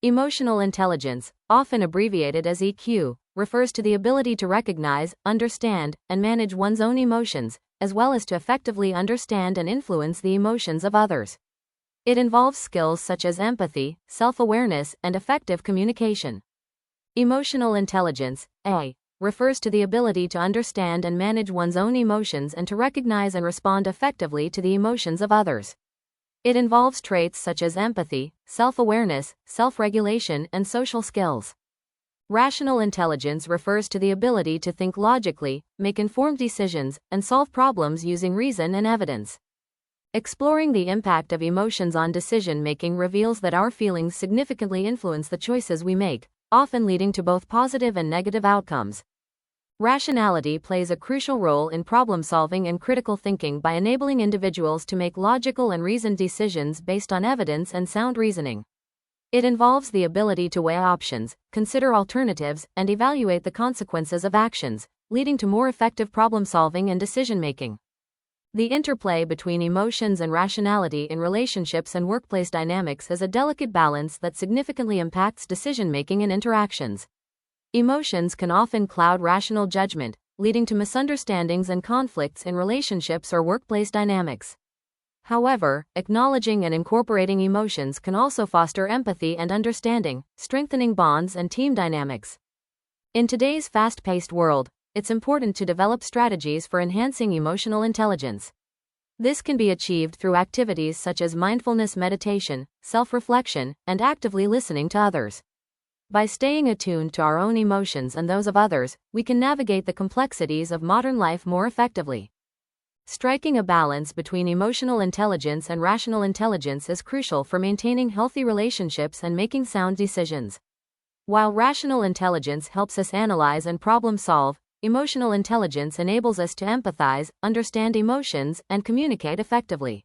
Emotional intelligence, often abbreviated as EQ, refers to the ability to recognize, understand, and manage one's own emotions, as well as to effectively understand and influence the emotions of others. It involves skills such as empathy, self-awareness, and effective communication. Emotional intelligence, A, refers to the ability to understand and manage one's own emotions and to recognize and respond effectively to the emotions of others. It involves traits such as empathy, self-awareness, self-regulation, and social skills. Rational intelligence refers to the ability to think logically, make informed decisions, and solve problems using reason and evidence. Exploring the impact of emotions on decision-making reveals that our feelings significantly influence the choices we make, often leading to both positive and negative outcomes. Rationality plays a crucial role in problem-solving and critical thinking by enabling individuals to make logical and reasoned decisions based on evidence and sound reasoning. It involves the ability to weigh options, consider alternatives, and evaluate the consequences of actions, leading to more effective problem-solving and decision-making. The interplay between emotions and rationality in relationships and workplace dynamics is a delicate balance that significantly impacts decision-making and interactions. Emotions can often cloud rational judgment, leading to misunderstandings and conflicts in relationships or workplace dynamics. However, acknowledging and incorporating emotions can also foster empathy and understanding, strengthening bonds and team dynamics. In today's fast-paced world, it's important to develop strategies for enhancing emotional intelligence. This can be achieved through activities such as mindfulness meditation, self-reflection, and actively listening to others. By staying attuned to our own emotions and those of others, we can navigate the complexities of modern life more effectively. Striking a balance between emotional intelligence and rational intelligence is crucial for maintaining healthy relationships and making sound decisions. While rational intelligence helps us analyze and problem solve, emotional intelligence enables us to empathize, understand emotions, and communicate effectively.